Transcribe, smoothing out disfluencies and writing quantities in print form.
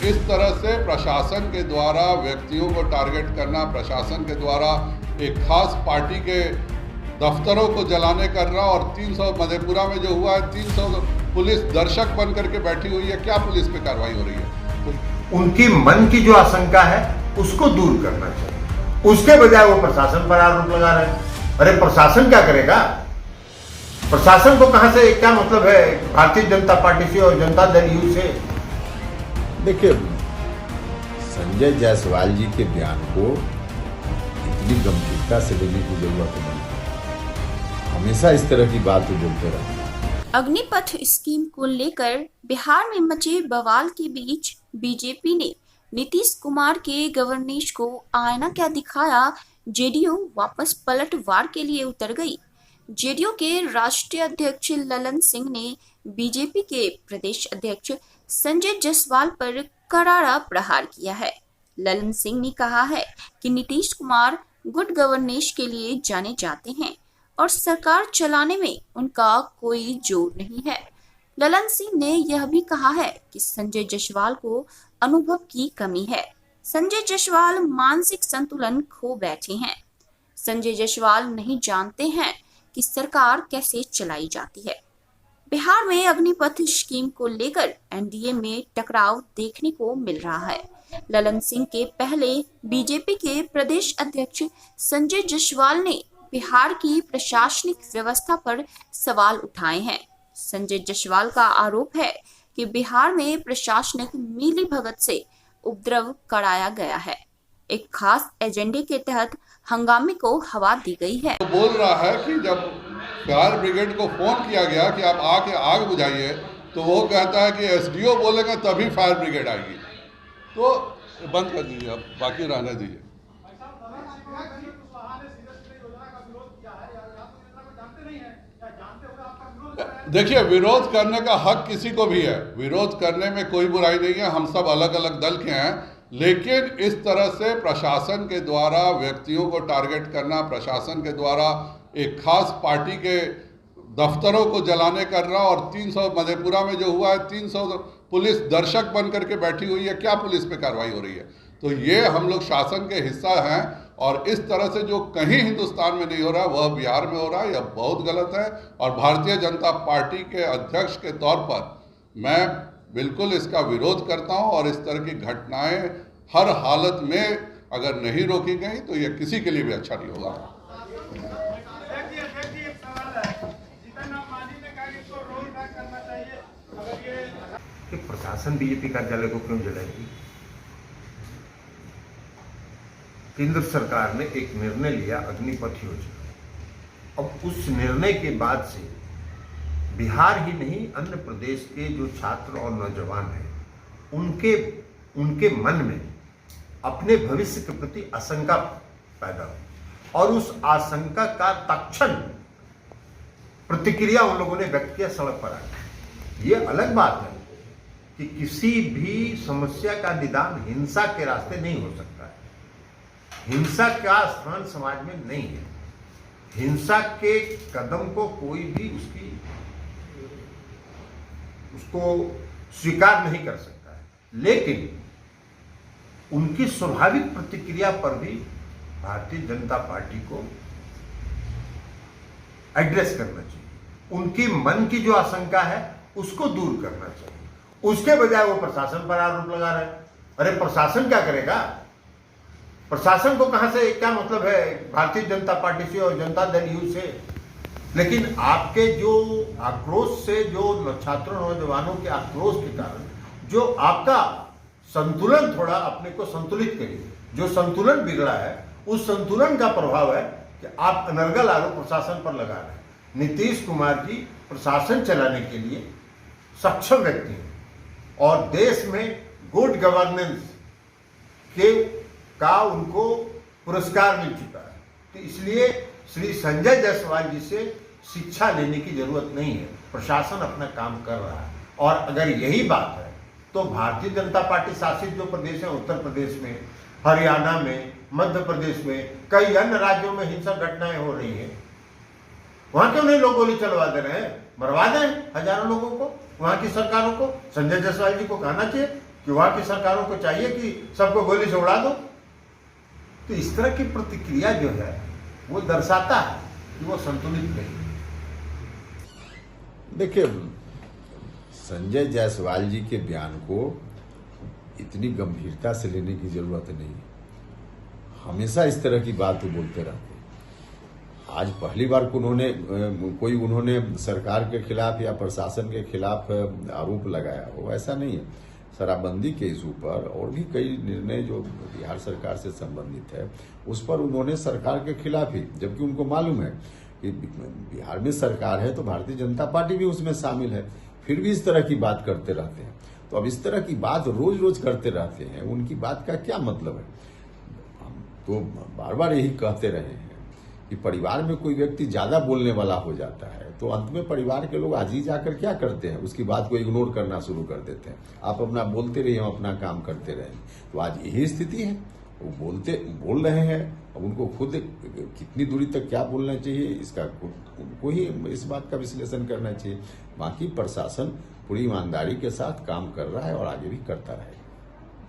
इस तरह से प्रशासन के द्वारा व्यक्तियों को टारगेट करना, प्रशासन के द्वारा एक खास पार्टी के दफ्तरों को जलाने करना, और 300 मधेपुरा में जो हुआ है, 300 पुलिस दर्शक बन करके बैठी हुई है। क्या पुलिस पे कार्रवाई हो रही है? तो उनकी मन की जो आशंका है उसको दूर करना चाहिए। उसके बजाय वो प्रशासन पर आरोप लगा रहे हैं। अरे प्रशासन क्या करेगा? प्रशासन को कहां से, क्या मतलब है भारतीय जनता पार्टी से और जनता दल यू से? देखिए, संजय जायसवाल जी के बयान को इतनी गंभीरता से लेने की जरूरत नहीं है। हमेशा इस तरह की बात बोलते रहे। अग्निपथ स्कीम को लेकर बिहार में मचे बवाल के बीच बीजेपी ने नीतीश कुमार के गवर्नेश को आईना क्या दिखाया, जेडीयू वापस पलटवार के लिए उतर गई। जेडीयू के राष्ट्रीय अध्यक्ष ललन सिंह ने बीजेपी के प्रदेश अध्यक्ष संजय जायसवाल पर करारा प्रहार किया है। ललन सिंह ने कहा है कि नीतीश कुमार गुड गवर्नेंस के लिए जाने जाते हैं और सरकार चलाने में उनका कोई जोर नहीं है। ललन सिंह ने यह भी कहा है कि संजय जायसवाल को अनुभव की कमी है। संजय जायसवाल मानसिक संतुलन खो बैठे हैं। संजय जायसवाल नहीं जानते हैं कि सरकार कैसे चलाई जाती है। बिहार में अग्निपथ स्कीम को लेकर एनडीए में टकराव देखने को मिल रहा है। ललन सिंह के पहले बीजेपी के प्रदेश अध्यक्ष संजय जायसवाल ने बिहार की प्रशासनिक व्यवस्था पर सवाल उठाए हैं। संजय जायसवाल का आरोप है कि बिहार में प्रशासनिक मिलीभगत से उपद्रव कराया गया है। एक खास एजेंडे के तहत हंगामे को हवा दी गई है। तो बोल रहा है कि जब फायर ब्रिगेड को फोन किया गया कि आप आके आग बुझाइए, तो वो कहता है कि एसडीओ बोलेगा तभी फायर ब्रिगेड आएगी। तो बंद कर दीजिए, अब बाकी रहने दीजिए। देखिए, विरोध करने का हक किसी को भी है, विरोध करने में कोई बुराई नहीं है। हम सब अलग अलग दल के हैं, लेकिन इस तरह से प्रशासन के द्वारा व्यक्तियों को टारगेट करना, प्रशासन के द्वारा एक खास पार्टी के दफ्तरों को जलाने करना, और 300 मधेपुरा में जो हुआ है, 300 पुलिस दर्शक बन करके बैठी हुई है। क्या पुलिस पे कार्रवाई हो रही है? तो ये हम लोग शासन के हिस्सा हैं, और इस तरह से जो कहीं हिंदुस्तान में नहीं हो रहा वह बिहार में हो रहा है। यह बहुत गलत है, और भारतीय जनता पार्टी के अध्यक्ष के तौर पर मैं बिल्कुल इसका विरोध करता हूं। और इस तरह की घटनाएं हर हालत में अगर नहीं रोकी गई तो यह किसी के लिए भी अच्छा नहीं होगा। प्रशासन बीजेपी कार्यालय को क्यों जलाएगी? केंद्र सरकार ने एक निर्णय लिया, अग्निपथ योजना। अब उस निर्णय के बाद से बिहार ही नहीं, अन्य प्रदेश के जो छात्र और नौजवान हैं, उनके मन में अपने भविष्य के प्रति आशंका पैदा हो, और उस आशंका का तत्क्षण प्रतिक्रिया उन लोगों ने व्यक्त किया, सड़क पर आकर। ये अलग बात है कि किसी भी समस्या का निदान हिंसा के रास्ते नहीं हो सकता है। हिंसा का स्थान समाज में नहीं है। हिंसा के कदम को कोई भी उसको स्वीकार नहीं कर सकता है, लेकिन उनकी स्वाभाविक प्रतिक्रिया पर भी भारतीय जनता पार्टी को एड्रेस करना चाहिए। उनकी मन की जो आशंका है उसको दूर करना चाहिए। उसके बजाय वो प्रशासन पर आरोप लगा रहे हैं। अरे प्रशासन क्या करेगा? प्रशासन को कहां से, क्या मतलब है भारतीय जनता पार्टी से और जनता दल यू से? लेकिन आपके जो आक्रोश से, जो छात्रों नौजवानों के आक्रोश के कारण जो आपका संतुलन, थोड़ा अपने को संतुलित करिए। जो संतुलन बिगड़ा है, उस संतुलन का प्रभाव है कि आप अनर्गल आरोप प्रशासन पर लगा रहे हैं। नीतीश कुमार जी प्रशासन चलाने के लिए सक्षम व्यक्ति हैं, और देश में गुड गवर्नेंस का उनको पुरस्कार मिल चुका है। तो इसलिए श्री संजय जायसवाल जी से शिक्षा लेने की जरूरत नहीं है। प्रशासन अपना काम कर रहा है, और अगर यही बात है तो भारतीय जनता पार्टी शासित जो प्रदेश है, उत्तर प्रदेश में, हरियाणा में, मध्य प्रदेश में, कई अन्य राज्यों में हिंसक घटनाएं हो रही हैं, वहां क्यों नहीं लोग गोली चलवा दे रहे हैं? मरवा दें हजारों लोगों को, वहां की सरकारों को। संजय जायसवाल जी को कहना चाहिए कि वहां की सरकारों को चाहिए कि सबको गोली से उड़ा दो। तो इस तरह की प्रतिक्रिया जो है वो दर्शाता है कि वो संतुलित नहीं। देखिए, संजय जायसवाल जी के बयान को इतनी गंभीरता से लेने की जरूरत नहीं है। हमेशा इस तरह की बात वो बोलते रहते हैं। आज पहली बार उन्होंने सरकार के खिलाफ या प्रशासन के खिलाफ आरोप लगाया हो, ऐसा नहीं है। शराबबंदी के इशू पर और भी कई निर्णय जो बिहार सरकार से संबंधित है उस पर उन्होंने सरकार के खिलाफ ही, जबकि उनको मालूम है कि बिहार में सरकार है तो भारतीय जनता पार्टी भी उसमें शामिल है, फिर भी इस तरह की बात करते रहते हैं। तो अब इस तरह की बात रोज रोज करते रहते हैं, उनकी बात का क्या मतलब है? हम तो बार बार यही कहते रहे हैं कि परिवार में कोई व्यक्ति ज्यादा बोलने वाला हो जाता है तो अंत में परिवार के लोग आज ही जाकर क्या करते हैं, उसकी बात को इग्नोर करना शुरू कर देते हैं। आप अपना बोलते रहिए, हम अपना काम करते रहें। तो आज यही स्थिति है, वो बोल रहे हैं। अब उनको खुद कितनी दूरी तक क्या बोलना चाहिए इसका उनको ही इस बात का विश्लेषण करना चाहिए। बाकी प्रशासन पूरी ईमानदारी के साथ काम कर रहा है और आगे भी करता रहेगा।